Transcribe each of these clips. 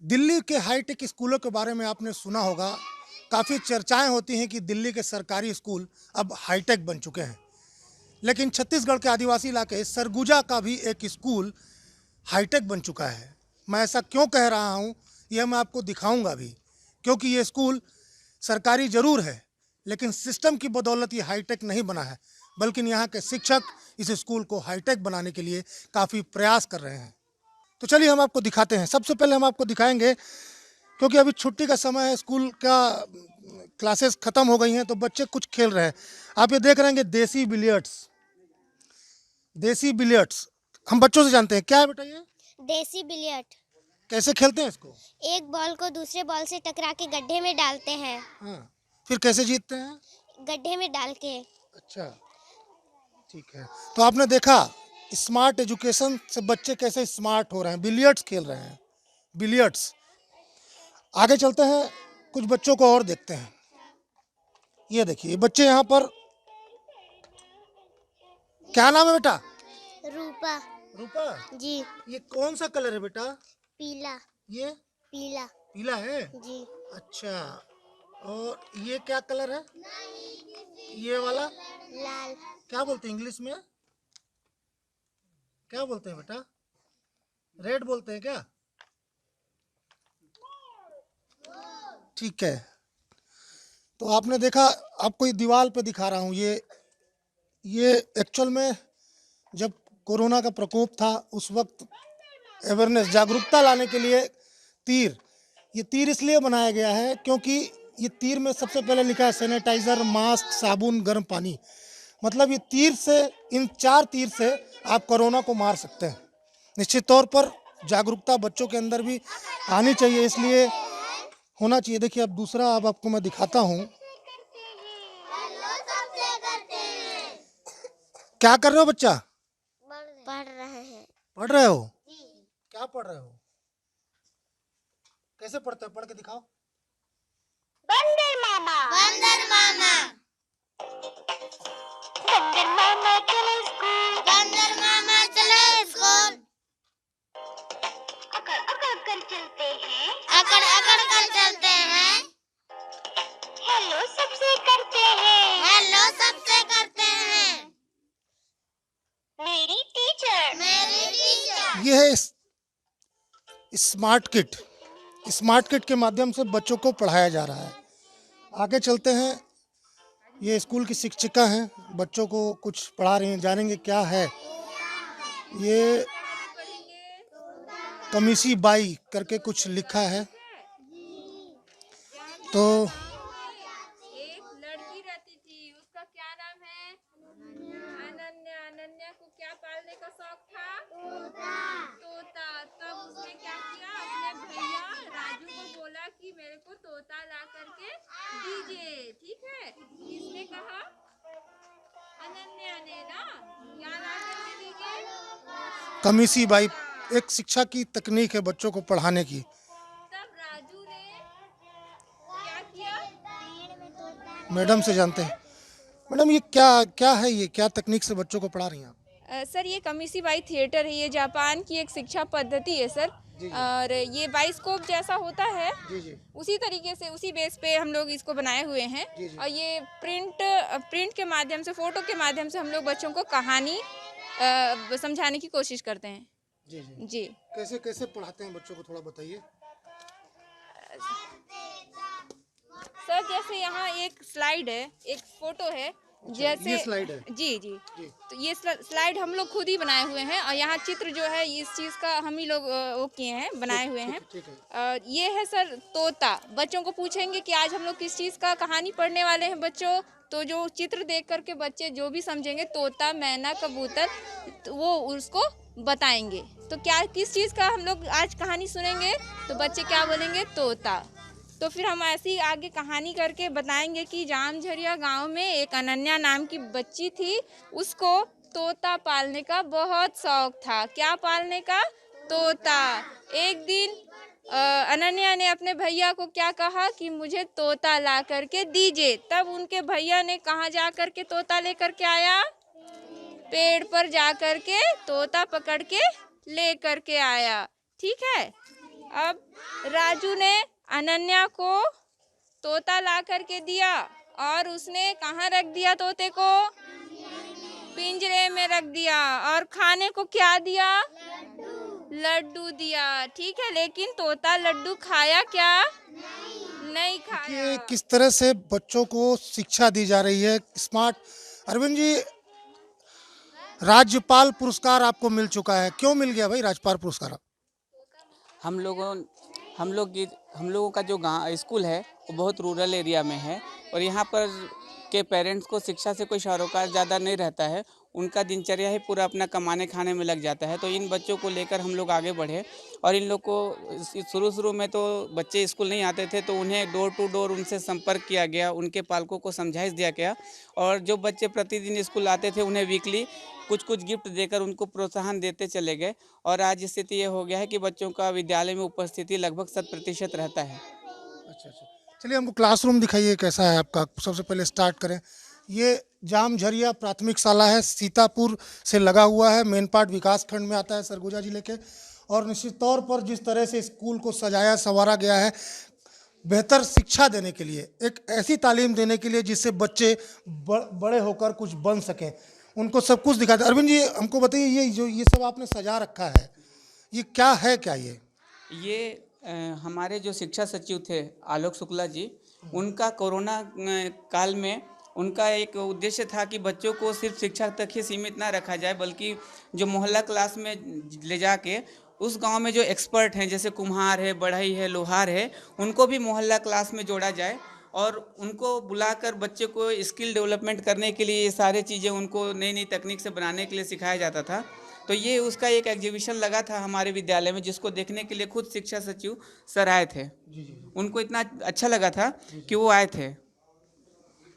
दिल्ली के हाईटेक स्कूलों के बारे में आपने सुना होगा। काफ़ी चर्चाएं होती हैं कि दिल्ली के सरकारी स्कूल अब हाईटेक बन चुके हैं। लेकिन छत्तीसगढ़ के आदिवासी इलाके सरगुजा का भी एक स्कूल हाईटेक बन चुका है। मैं ऐसा क्यों कह रहा हूं, यह मैं आपको दिखाऊंगा भी, क्योंकि ये स्कूल सरकारी ज़रूर है, लेकिन सिस्टम की बदौलत ये हाईटेक नहीं बना है, बल्कि यहाँ के शिक्षक इस स्कूल को हाईटेक बनाने के लिए काफ़ी प्रयास कर रहे हैं। तो चलिए हम आपको दिखाते हैं। सबसे पहले हम आपको दिखाएंगे, क्योंकि अभी छुट्टी का समय है, स्कूल का क्लासेस ख़त्म हो गई हैं, तो बच्चे कुछ खेल रहे हैं। आप ये देख रहे हैं देसी बिलियर्ड्स। देसी बिलियर्ड्स हम बच्चों से जानते हैं, क्या है बेटा ये? देसी बिलियर्ड। कैसे खेलते हैं इसको? एक बॉल को दूसरे बॉल से टकरा के गड्ढे में डालते हैं। हाँ, फिर कैसे जीतते हैं? गड्ढे में डाल के। अच्छा, ठीक है। तो आपने देखा स्मार्ट एजुकेशन से बच्चे कैसे स्मार्ट हो रहे हैं, बिलियर्ड्स खेल रहे हैं। बिलियर्ड्स। आगे चलते हैं, कुछ बच्चों को और देखते हैं। ये देखिए बच्चे यहाँ पर, क्या नाम है बेटा? रूपा। रूपा। जी। ये कौन सा कलर है बेटा? पीला। ये पीला। पीला है। जी। अच्छा, और ये क्या कलर है? ये वाला लाल। क्या बोलते हैं इंग्लिश में? क्या बोलते हैं बेटा? रेड बोलते हैं क्या? ठीक है। तो आपने देखा, आपको ये दीवार पे दिखा रहा हूँ। ये एक्चुअल में जब कोरोना का प्रकोप था उस वक्त अवेयरनेस, जागरूकता लाने के लिए तीर, ये तीर इसलिए बनाया गया है क्योंकि ये तीर में सबसे पहले लिखा है सैनिटाइज़र, मास्क, साबुन, गर्म पानी। मतलब ये तीर से, इन 4 तीर से आप कोरोना को मार सकते हैं। निश्चित तौर पर जागरूकता बच्चों के अंदर भी आनी चाहिए, इसलिए होना चाहिए। देखिए अब दूसरा, अब आपको मैं दिखाता हूँ। क्या कर रहे हो बच्चा? पढ़ रहे हैं। पढ़ रहे हो? क्या पढ़ रहे हो? कैसे पढ़ते हो? पढ़ के दिखाओ। बंदर मामा। बंदर मामा। बंदर मामा चले स्कूल। बंदर मामा चले स्कूल। अकड़ अकड़ कर चलते हैं। अकड़ अकड़ कर चलते हैं। हेलो सबसे करते हैं। हेलो सबसे करते हैं। मेरी टीचर। मेरी टीचर। ये है स्मार्ट किट। स्मार्ट किट के माध्यम से बच्चों को पढ़ाया जा रहा है। आगे चलते हैं। ये स्कूल की शिक्षिका हैं, बच्चों को कुछ पढ़ा रही हैं, जानेंगे क्या है। ये कमीसी बाई करके कुछ लिखा है। तो एक लड़की रहती थी, उसका क्या नाम है? अनन्या। अनन्या को क्या पालने का शौक था? तोता। तब उसने क्या किया, अपने भैया राजू को बोला कि मेरे को तोता ला करके दीजिए। ठीक है, किसने कहा? अनन्या ने ना। क्या ला करके दीजिए? कमीसी बाई एक शिक्षा की तकनीक है बच्चों को पढ़ाने की। तब राजू ने क्या किया? मैडम से जानते हैं। मैडम ये क्या क्या है, ये क्या तकनीक से बच्चों को पढ़ा रही हैं आप? सर ये कमीसी बाई थिएटर है, ये जापान की एक शिक्षा पद्धति है सर। और ये बाइस्कोप जैसा होता है, उसी तरीके से, उसी बेस पे हम लोग इसको बनाए हुए हैं। और ये प्रिंट के माध्यम से, फोटो के माध्यम से हम लोग बच्चों को कहानी समझाने की कोशिश करते हैं। जी जी जी। कैसे कैसे पढ़ाते हैं बच्चों को, थोड़ा बताइए। सर जैसे यहाँ एक स्लाइड है, एक फोटो है। जैसे ये स्लाइड है? जी जी। तो ये स्लाइड हम लोग खुद ही बनाए हुए हैं, और यहाँ चित्र जो है इस चीज़ का हम ही लोग वो किए हैं, बनाए हुए हैं। ये है सर तोता। बच्चों को पूछेंगे कि आज हम लोग किस चीज़ का कहानी पढ़ने वाले हैं बच्चों, तो जो चित्र देख करके बच्चे जो भी समझेंगे, तोता, मैना, कबूतर, तो वो उसको बताएंगे। तो क्या किस चीज़ का हम लोग आज कहानी सुनेंगे, तो बच्चे क्या बोलेंगे? तोता। तो फिर हम ऐसी आगे कहानी करके बताएंगे कि जामझरिया गांव में एक अनन्या नाम की बच्ची थी, उसको तोता पालने का बहुत शौक था। क्या पालने का? तोता। एक दिन अनन्या ने अपने भैया को क्या कहा कि मुझे तोता ला करके दीजिए। तब उनके भैया ने कहाँ जा करके तोता लेकर के आया? पेड़ पर जा करके तोता पकड़ के ले करके आया। ठीक है। अब राजू ने अनन्या को तोता ला करके दिया और उसने कहाँ रख दिया तोते को? पिंजरे में रख दिया। और खाने को क्या दिया? लड्डू दिया। ठीक है, लेकिन तोता लड्डू खाया क्या? नहीं कि खाया। किस तरह से बच्चों को शिक्षा दी जा रही है स्मार्ट। अरविंद जी, राज्यपाल पुरस्कार आपको मिल चुका है, क्यों मिल गया भाई राज्यपाल पुरस्कार? हम लोगों का जो गाँव स्कूल है वो बहुत रूरल एरिया में है और यहाँ पर के पेरेंट्स को शिक्षा से कोई सरोकार ज़्यादा नहीं रहता है। उनका दिनचर्या ही पूरा अपना कमाने खाने में लग जाता है। तो इन बच्चों को लेकर हम लोग आगे बढ़े और इन लोग को शुरू में तो बच्चे स्कूल नहीं आते थे तो उन्हें डोर टू डोर उनसे संपर्क किया गया, उनके पालकों को समझाइश दिया गया और जो बच्चे प्रतिदिन स्कूल आते थे उन्हें वीकली कुछ गिफ्ट देकर उनको प्रोत्साहन देते चले गए और आज स्थिति ये हो गया है कि बच्चों का विद्यालय में उपस्थिति लगभग 100% रहता है। अच्छा अच्छा, चलिए हमको क्लासरूम दिखाइए कैसा है आपका। सबसे पहले स्टार्ट करें। ये जामझरिया प्राथमिक शाला है, सीतापुर से लगा हुआ है, मेन पार्ट विकास खंड में आता है सरगुजा जिले के। और निश्चित तौर पर जिस तरह से स्कूल को सजाया संवारा गया है बेहतर शिक्षा देने के लिए, एक ऐसी तालीम देने के लिए जिससे बच्चे बड़े होकर कुछ बन सकें, उनको सब कुछ दिखाते। अरविंद जी, हमको बताइए ये सब आपने सजा रखा है, ये क्या है? क्या ये हमारे जो शिक्षा सचिव थे आलोक शुक्ला जी, उनका कोरोना काल में उनका एक उद्देश्य था कि बच्चों को सिर्फ शिक्षा तक ही सीमित ना रखा जाए बल्कि जो मोहल्ला क्लास में ले जाके उस गांव में जो एक्सपर्ट हैं जैसे कुम्हार है, बढ़ई है, लोहार है, उनको भी मोहल्ला क्लास में जोड़ा जाए और उनको बुलाकर बच्चे को स्किल डेवलपमेंट करने के लिए ये सारी चीज़ें उनको नई नई तकनीक से बनाने के लिए सिखाया जाता था। तो ये उसका एक एग्जीबिशन लगा था हमारे विद्यालय में जिसको देखने के लिए खुद शिक्षा सचिव सर आए थे। उनको इतना अच्छा लगा था कि वो आए थे।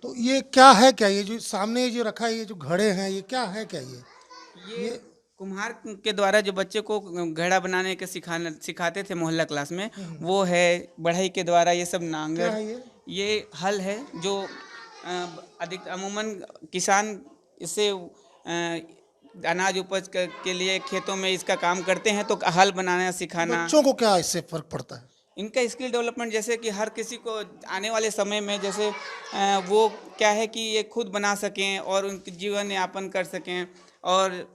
तो ये क्या है? क्या ये जो सामने जो रखा है, ये जो घड़े हैं, ये क्या है? क्या ये कुम्हार के द्वारा जो बच्चे को घड़ा बनाने के सिखाते थे मोहल्ला क्लास में, वो है। बढ़ई के द्वारा ये सब नांगर, क्या है ये हल है जो अधिक अमूमन किसान इससे अनाज उपज के लिए खेतों में इसका काम करते हैं। तो हल बनाना सिखाना। बच्चों को क्या इससे फर्क पड़ता है? इनका स्किल डेवलपमेंट जैसे कि हर किसी को आने वाले समय में जैसे वो क्या है कि ये खुद बना सकें और उनके जीवन यापन कर सकें और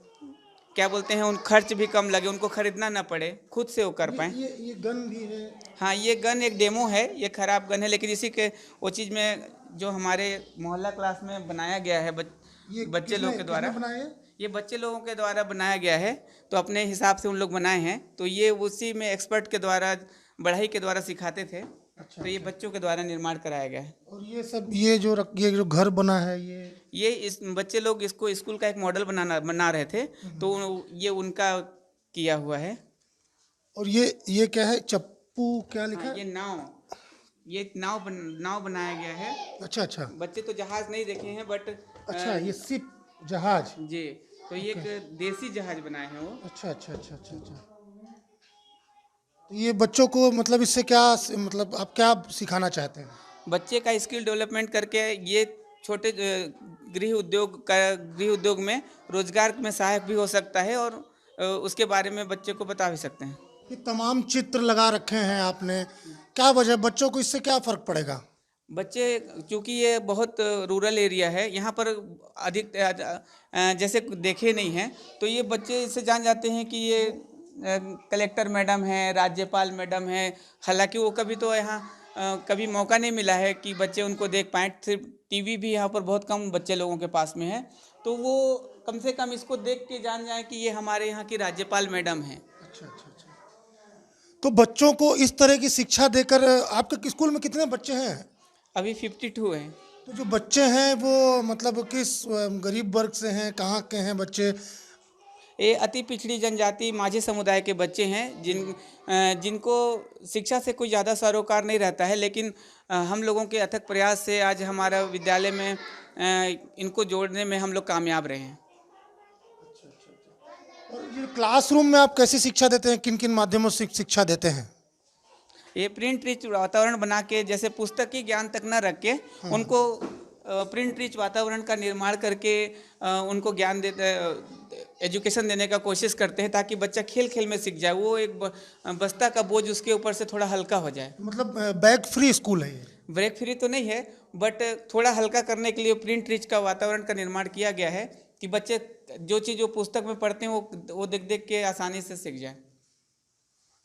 क्या बोलते हैं उन खर्च भी कम लगे, उनको खरीदना ना पड़े, खुद से वो कर पाएँ। ये गन भी है? हाँ, ये गन एक डेमो है, ये खराब गन है लेकिन इसी के वो चीज़ में जो हमारे मोहल्ला क्लास में बनाया गया है बच्चे लोगों के द्वारा, ये बच्चे लोगों के द्वारा बनाया गया है। तो अपने हिसाब से उन लोग बनाए हैं। तो ये उसी में एक्सपर्ट के द्वारा बढ़ई के द्वारा सिखाते थे। अच्छा, तो ये बच्चों के द्वारा निर्माण कराया गया है। और ये सब ये जो घर बना है ये इस बच्चे लोग इसको स्कूल का एक मॉडल बना रहे थे तो ये उनका किया हुआ है। और ये क्या है? चप्पू क्या लिखा है? ये नाव बनाया गया है। अच्छा अच्छा, बच्चे तो जहाज नहीं देखे हैं बट अच्छा ये शिप जहाज जी, तो ये एक देसी जहाज बनाए हैं वो। अच्छा अच्छा अच्छा अच्छा अच्छा। तो ये बच्चों को मतलब इससे क्या मतलब आप क्या सिखाना चाहते हैं? बच्चे का स्किल डेवलपमेंट करके ये छोटे गृह उद्योग में रोजगार में सहायक भी हो सकता है और उसके बारे में बच्चे को बता भी सकते हैं। ये तमाम चित्र लगा रखे हैं आपने, क्या वजह, बच्चों को इससे क्या फ़र्क पड़ेगा? बच्चे चूँकि ये बहुत रूरल एरिया है, यहाँ पर अधिक जैसे देखे नहीं हैं तो ये बच्चे इससे जान जाते हैं कि ये कलेक्टर मैडम है, राज्यपाल मैडम है। हालांकि वो कभी तो यहाँ कभी मौका नहीं मिला है कि बच्चे उनको देख पाएँ। सिर्फ टीवी भी यहाँ पर बहुत कम बच्चे लोगों के पास में है, तो वो कम से कम इसको देख के जान जाए कि ये हमारे यहाँ की राज्यपाल मैडम है। अच्छा अच्छा अच्छा। तो बच्चों को इस तरह की शिक्षा देकर, आपके स्कूल में कितने बच्चे हैं? अभी 52 हैं। तो जो बच्चे हैं वो मतलब किस गरीब वर्ग से हैं, कहाँ के हैं बच्चे? ये अति पिछड़ी जनजाति माझी समुदाय के बच्चे हैं जिनको शिक्षा से कोई ज़्यादा सरोकार नहीं रहता है, लेकिन हम लोगों के अथक प्रयास से आज हमारा विद्यालय में इनको जोड़ने में हम लोग कामयाब रहे हैं। और ये क्लासरूम में आप कैसी शिक्षा देते हैं, किन किन माध्यमों से शिक्षा देते हैं? ये प्रिंट रिच वातावरण बना के, जैसे पुस्तकी ज्ञान तक न रख के उनको प्रिंट रिच वातावरण का निर्माण करके उनको ज्ञान एजुकेशन देने का कोशिश करते हैं, ताकि बच्चा खेल खेल में सीख जाए, वो एक बस्ता का बोझ उसके ऊपर से थोड़ा हल्का हो जाए। मतलब बैग फ्री स्कूल है ये? ब्रेक फ्री तो नहीं है, बट थोड़ा हल्का करने के लिए प्रिंट रिच का वातावरण का निर्माण किया गया है कि बच्चे जो चीज़ वो पुस्तक में पढ़ते हैं वो देख देख के आसानी से सीख जाए।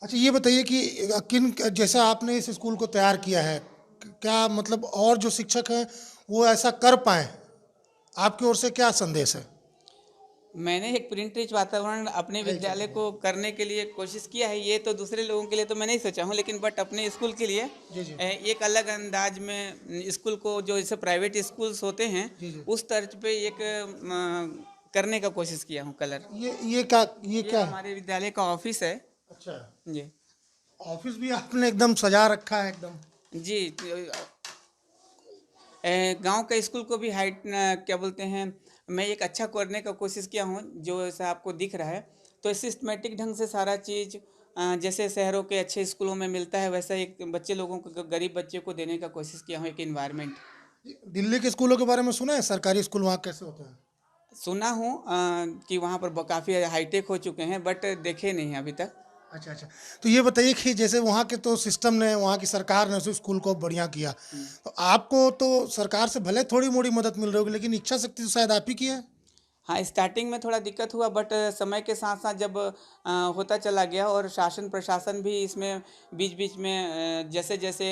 अच्छा, ये बताइए कि किन जैसा आपने इस स्कूल को तैयार किया है, क्या मतलब और जो शिक्षक हैं वो ऐसा कर पाएँ, आपकी ओर से क्या संदेश है? मैंने एक प्रिंट रिच वातावरण अपने विद्यालय को करने के लिए कोशिश किया है। ये तो दूसरे लोगों के लिए तो मैं नहीं सोचा हूँ, लेकिन बट अपने स्कूल के लिए एक अलग अंदाज में स्कूल को, जो जैसे प्राइवेट स्कूल्स होते हैं उस तर्ज पे एक करने का कोशिश किया हूँ कलर। ये क्या है? हमारे विद्यालय का ऑफिस है। अच्छा, जी, ऑफिस भी आपने एकदम सजा रखा है एकदम। जी, गांव का स्कूल को भी हाइट क्या बोलते हैं, मैं एक अच्छा करने का कोशिश किया हूँ, जो ऐसा आपको दिख रहा है। तो सिस्टमेटिक ढंग से सारा चीज़ जैसे शहरों के अच्छे स्कूलों में मिलता है, वैसा एक बच्चे लोगों को, गरीब बच्चे को देने का कोशिश किया हूँ, एक इन्वायरमेंट। दिल्ली के स्कूलों के बारे में सुना है? सरकारी स्कूल वहाँ कैसे होते हैं? सुना हूँ कि वहाँ पर काफ़ी हाईटेक हो चुके हैं, बट देखे नहीं हैं अभी तक। अच्छा अच्छा, तो ये बताइए कि जैसे वहाँ के तो सिस्टम ने, वहाँ की सरकार ने उस स्कूल को बढ़िया किया, तो आपको तो सरकार से भले थोड़ी मोड़ी मदद मिल रही होगी, लेकिन इच्छा शक्ति तो शायद आप ही की है। हाँ, स्टार्टिंग में थोड़ा दिक्कत हुआ, बट समय के साथ साथ जब होता चला गया, और शासन प्रशासन भी इसमें बीच बीच में जैसे जैसे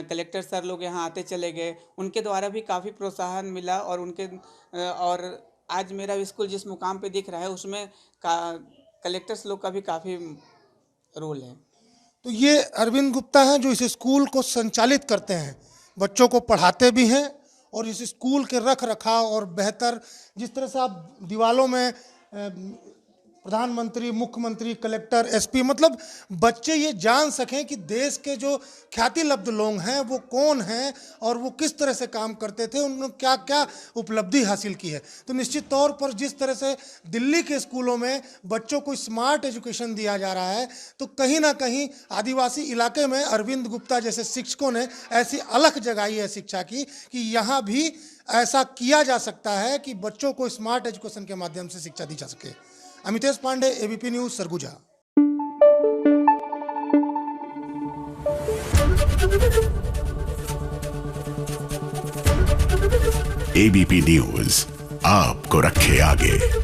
कलेक्टर सर लोग यहाँ आते चले गए, उनके द्वारा भी काफ़ी प्रोत्साहन मिला, और आज मेरा स्कूल जिस मुकाम पे दिख रहा है उसमें कलेक्टर्स लोग का भी काफ़ी रोल है। तो ये अरविंद गुप्ता हैं जो इस स्कूल को संचालित करते हैं, बच्चों को पढ़ाते भी हैं, और इस स्कूल के रख रखाव और बेहतर, जिस तरह से आप दीवालों में प्रधानमंत्री, मुख्यमंत्री, कलेक्टर, एसपी, मतलब बच्चे ये जान सकें कि देश के जो ख्याति लब्ध लोग हैं वो कौन हैं और वो किस तरह से काम करते थे, उन्होंने क्या क्या उपलब्धि हासिल की है। तो निश्चित तौर पर जिस तरह से दिल्ली के स्कूलों में बच्चों को स्मार्ट एजुकेशन दिया जा रहा है, तो कहीं ना कहीं आदिवासी इलाके में अरविंद गुप्ता जैसे शिक्षकों ने ऐसी अलख जगाई है शिक्षा की कि यहाँ भी ऐसा किया जा सकता है कि बच्चों को स्मार्ट एजुकेशन के माध्यम से शिक्षा दी जा सके। Amitesh Pandey, ABP news, Surguja. ABP news आपको रखे आगे।